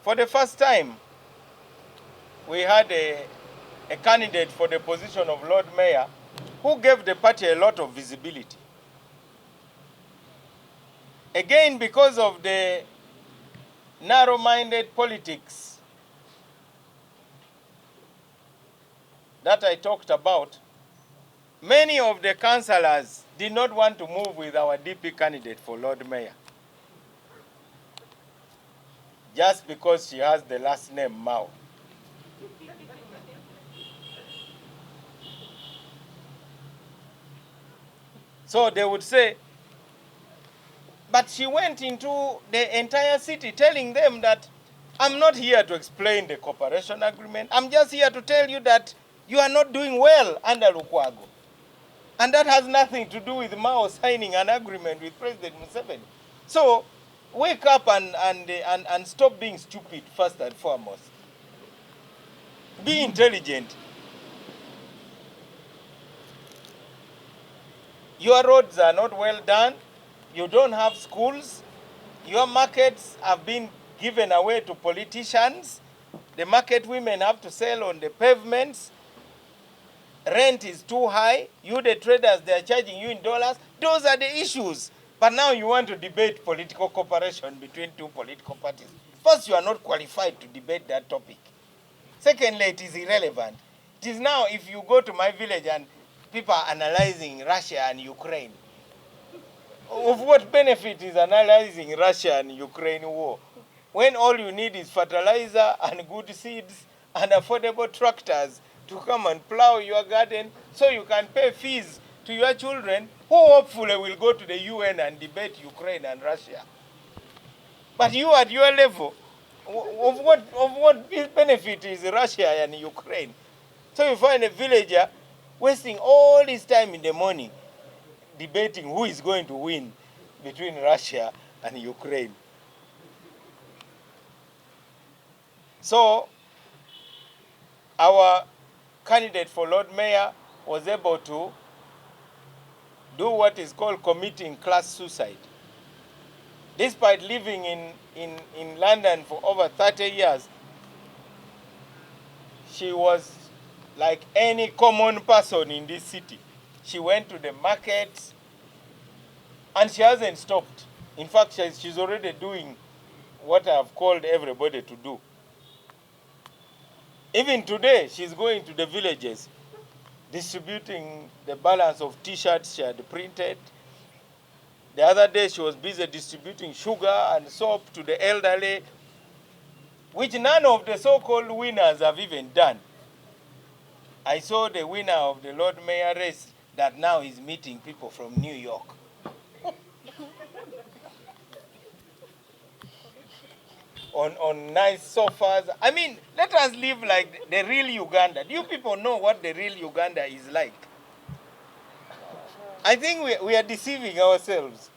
For the first time, we had a candidate for the position of Lord Mayor who gave the party a lot of visibility. Again, because of the narrow-minded politics that I talked about, many of the councillors did not want to move with our DP candidate for Lord Mayor, just because she has the last name Mao. So they would say, but she went into the entire city telling them that I'm not here to explain the cooperation agreement. I'm just here to tell you that you are not doing well under Lukwago. And that has nothing to do with Mao signing an agreement with President Museveni. So wake up and stop being stupid first and foremost. Be intelligent. Your roads are not well done. You don't have schools. Your markets have been given away to politicians. The market women have to sell on the pavements. Rent is too high. You, the traders, they are charging you in dollars. Those are the issues. But now you want to debate political cooperation between two political parties. First, you are not qualified to debate that topic. Secondly, it is irrelevant. It is now, if you go to my village and people are analyzing Russia and Ukraine, of what benefit is analyzing Russia and Ukraine war when all you need is fertilizer and good seeds and affordable tractors to come and plow your garden so you can pay fees to your children who hopefully will go to the UN and debate Ukraine and Russia. But you at your level, of what benefit is Russia and Ukraine? So you find a villager wasting all his time in the morning debating who is going to win between Russia and Ukraine. So our candidate for Lord Mayor was able to do what is called committing class suicide. Despite living in London for over 30 years, she was like any common person in this city. She went to the markets, and she hasn't stopped. In fact, she's already doing what I've called everybody to do. Even today, she's going to the villages, distributing the balance of T-shirts she had printed. The other day, she was busy distributing sugar and soap to the elderly, which none of the so-called winners have even done. I saw the winner of the Lord Mayor race that now is meeting people from New York. on nice sofas. I mean, let us live like the real Uganda. Do you people know what the real Uganda is like? I think we are deceiving ourselves.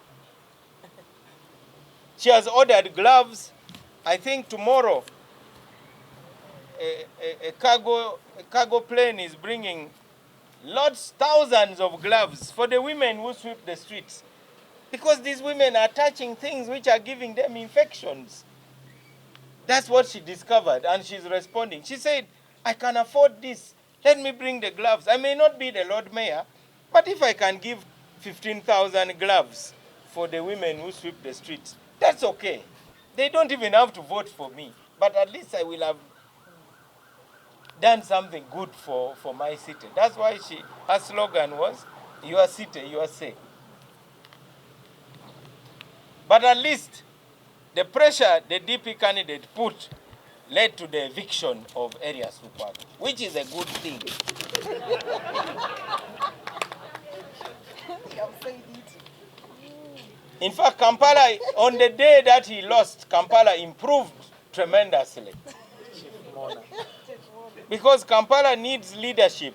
She has ordered gloves. I think tomorrow a cargo plane is bringing thousands of gloves for the women who sweep the streets. Because these women are touching things which are giving them infections. That's what she discovered, and she's responding. She said, I can afford this. Let me bring the gloves. I may not be the Lord Mayor, but if I can give 15,000 gloves for the women who sweep the streets, that's okay. They don't even have to vote for me, but at least I will have done something good for my city. That's why her slogan was, your city, your say. But at least the pressure the DP candidate put led to the eviction of Arias Lukwago, which is a good thing. In fact, Kampala, on the day that he lost, Kampala improved tremendously. Because Kampala needs leadership,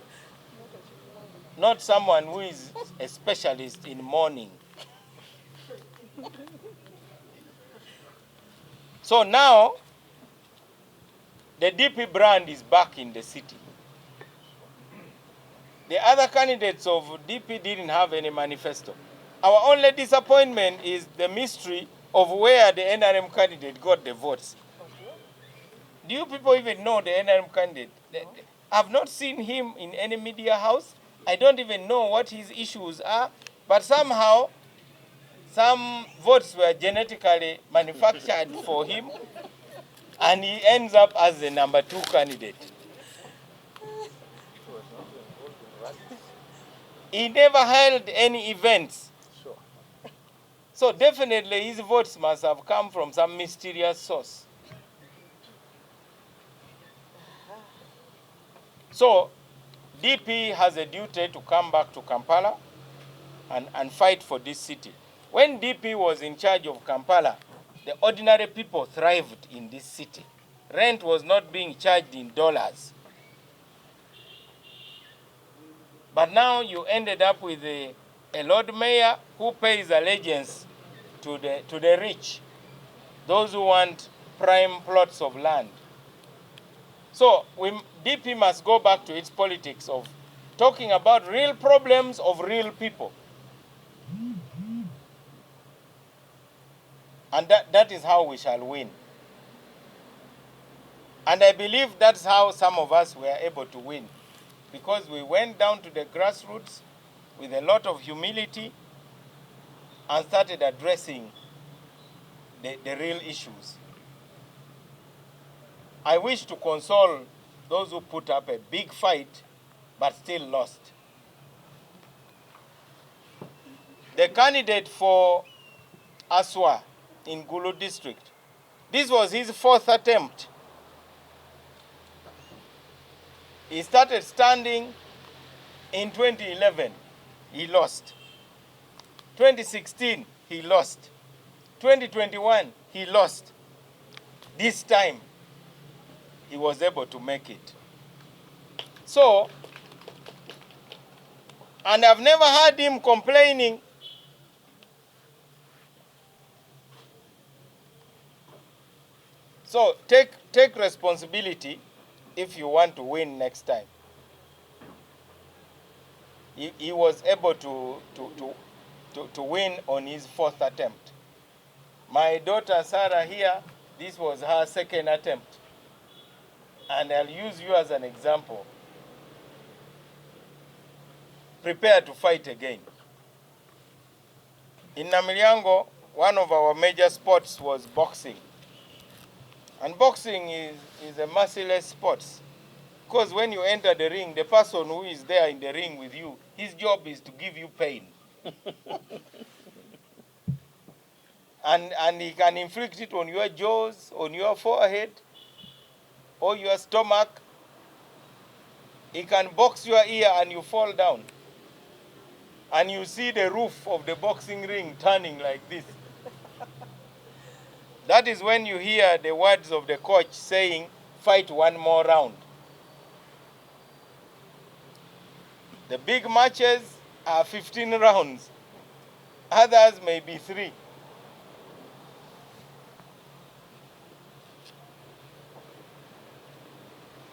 not someone who is a specialist in mourning. So now, the DP brand is back in the city. The other candidates of DP didn't have any manifesto. Our only disappointment is the mystery of where the NRM candidate got the votes. Do you people even know the NRM candidate? I've not seen him in any media house. I don't even know what his issues are. But somehow, some votes were genetically manufactured for him, and he ends up as the #2 candidate. He never held any events. Sure. So definitely his votes must have come from some mysterious source. So DP has a duty to come back to Kampala and fight for this city. When DP was in charge of Kampala, the ordinary people thrived in this city. Rent was not being charged in dollars. But now you ended up with a Lord Mayor who pays allegiance to the rich, those who want prime plots of land. So DP must go back to its politics of talking about real problems of real people. And that is how we shall win. And I believe that's how some of us were able to win, because we went down to the grassroots with a lot of humility and started addressing the real issues. I wish to console those who put up a big fight but still lost. The candidate for Aswa in Gulu district, this was his 4th attempt. He started standing in 2011, he lost. 2016, he lost. 2021, he lost. This time, he was able to make it. So, and I've never heard him complaining. So take responsibility if you want to win next time. He was able to win on his 4th attempt. My daughter Sarah here, this was her 2nd attempt. And I'll use you as an example. Prepare to fight again. In Namilyango, one of our major sports was boxing. And boxing is a merciless sport. Because when you enter the ring, the person who is there in the ring with you, his job is to give you pain. and he can inflict it on your jaws, on your forehead, or your stomach. He can box your ear and you fall down. And you see the roof of the boxing ring turning like this. That is when you hear the words of the coach saying, fight one more round. The big matches are 15 rounds. Others may be 3.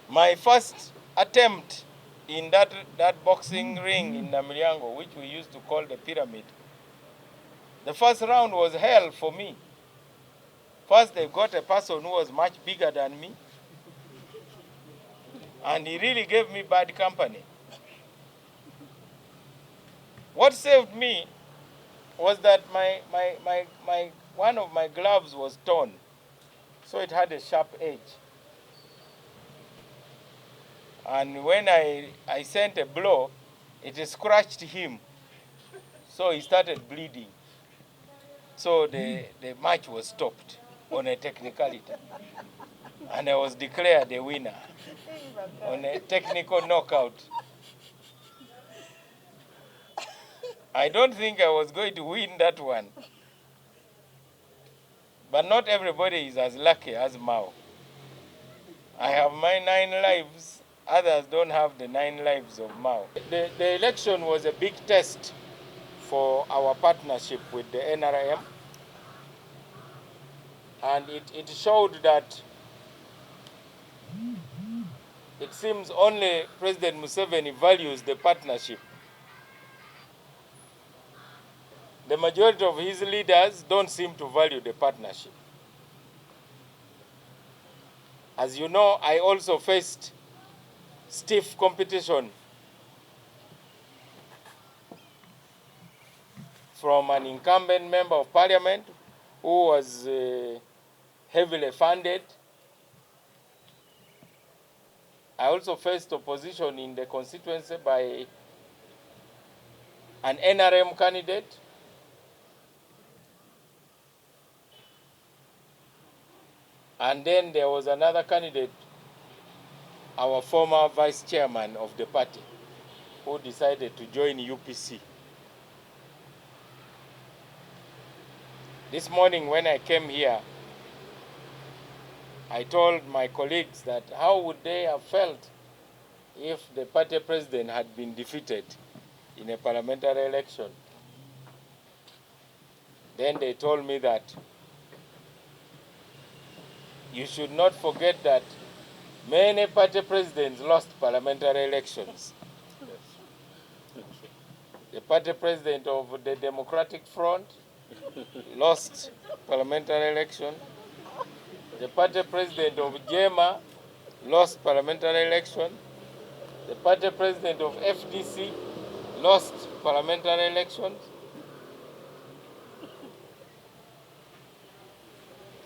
My first attempt in that boxing ring in Namilyango, which we used to call the pyramid, the first round was hell for me. First, they got a person who was much bigger than me, and he really gave me bad company. What saved me was that one of my gloves was torn, so it had a sharp edge. And when I sent a blow, it scratched him, so he started bleeding. So the match was stopped on a technicality. And I was declared a winner on a technical knockout. I don't think I was going to win that one. But not everybody is as lucky as Mao. I have my 9 lives. Others don't have the 9 lives of Mao. The election was a big test for our partnership with the NRM. And it showed that it seems only President Museveni values the partnership. The majority of his leaders don't seem to value the partnership. As you know, I also faced stiff competition from an incumbent member of parliament who was heavily funded. I also faced opposition in the constituency by an NRM candidate. And then there was another candidate, our former vice chairman of the party, who decided to join UPC. This morning when I came here, I told my colleagues that how would they have felt if the party president had been defeated in a parliamentary election. Then they told me that you should not forget that many party presidents lost parliamentary elections. The party president of the Democratic Front lost parliamentary election. The party president of JEMA lost parliamentary election. The party president of FDC lost parliamentary elections.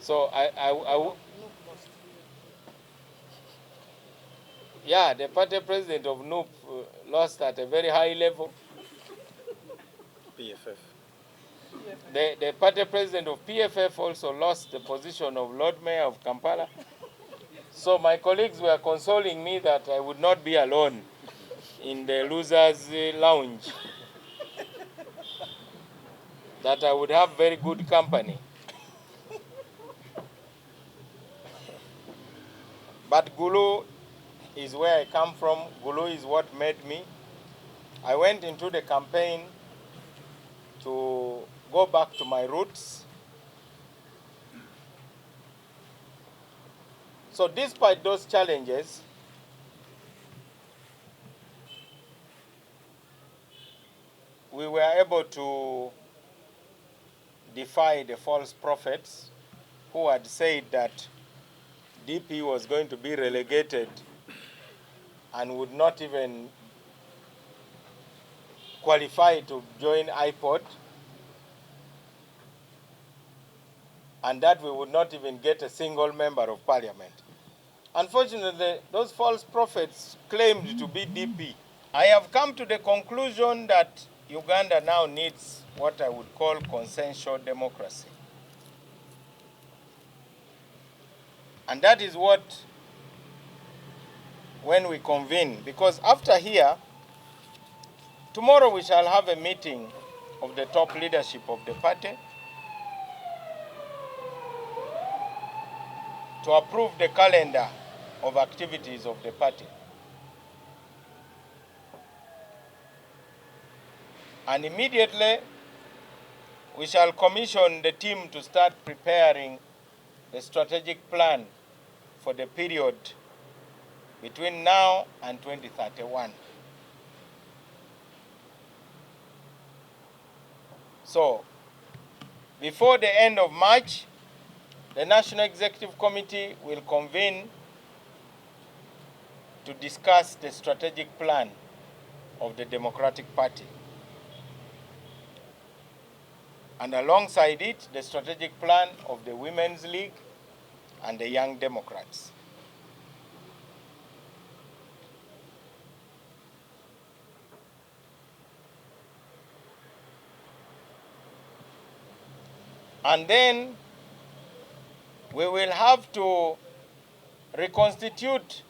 So yeah, the party president of NUP lost at a very high level. PFF. The party president of PFF also lost the position of Lord Mayor of Kampala. So my colleagues were consoling me that I would not be alone in the losers' lounge, that I would have very good company. But Gulu is where I come from. Gulu is what made me. I went into the campaign to go back to my roots. So despite those challenges, we were able to defy the false prophets who had said that DP was going to be relegated and would not even qualify to join IPOD, and that we would not even get a single member of parliament. Unfortunately, those false prophets claimed to be DP. I have come to the conclusion that Uganda now needs what I would call consensual democracy. And that is what, when we convene, because after here, tomorrow we shall have a meeting of the top leadership of the party to approve the calendar of activities of the party. And immediately, we shall commission the team to start preparing the strategic plan for the period between now and 2031. So, before the end of March, the National Executive Committee will convene to discuss the strategic plan of the Democratic Party. And alongside it, the strategic plan of the Women's League and the Young Democrats. And then we will have to reconstitute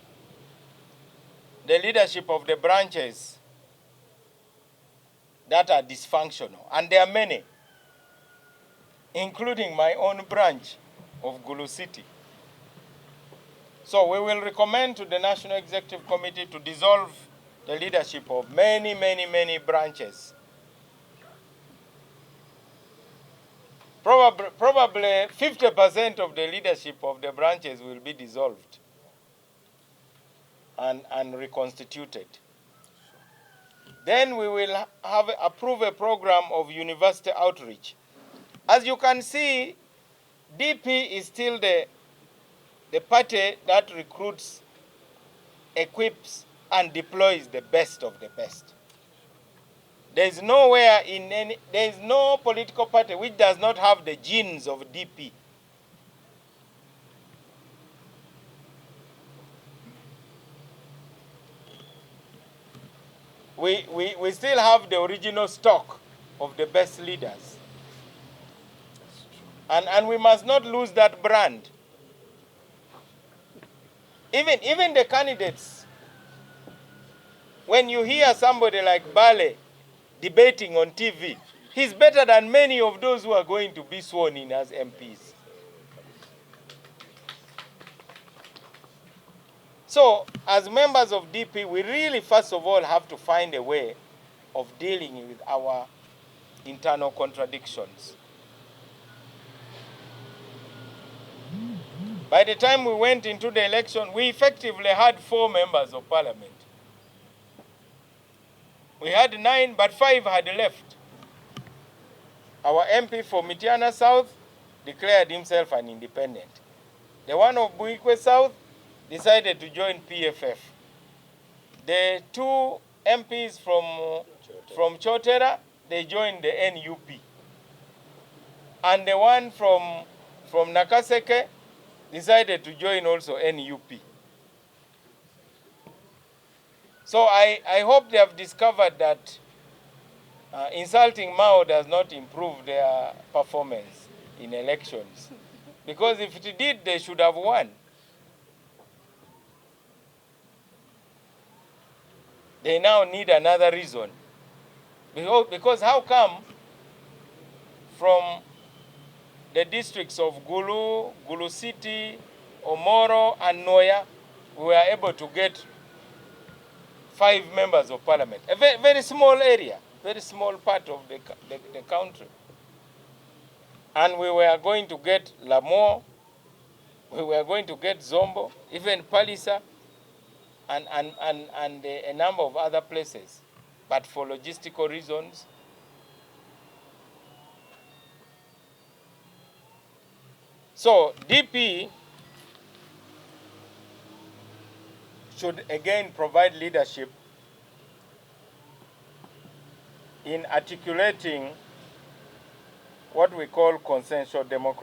the leadership of the branches that are dysfunctional. And there are many, including my own branch of Gulu City. So we will recommend to the National Executive Committee to dissolve the leadership of many branches. Probably 50% of the leadership of the branches will be dissolved and reconstituted. Then we will approve a program of university outreach. As you can see, DP is still the the party that recruits, equips, and deploys the best of the best. There is no political party which does not have the genes of DP. We still have the original stock of the best leaders. And we must not lose that brand. Even the candidates, when you hear somebody like Bale debating on TV, he's better than many of those who are going to be sworn in as MPs. So, as members of DP, we really, first of all, have to find a way of dealing with our internal contradictions. By the time we went into the election, we effectively had 4 members of parliament. We had 9, but 5 had left. Our MP for Mityana South declared himself an independent. The one of Buikwe South decided to join PFF. The 2 MPs from Chotera, they joined the NUP. And the one from Nakaseke decided to join also NUP. So I hope they have discovered that insulting Mao does not improve their performance in elections. Because if it did, they should have won. They now need another reason. Because how come from the districts of Gulu, Gulu City, Omoro, and Noya, we were able to get 5 members of parliament? A very, very small area, very small part of the country. And we were going to get Lamore, we were going to get Zombo, even Palisa, and a number of other places. But for logistical reasons, so DP should again provide leadership in articulating what we call consensual democracy.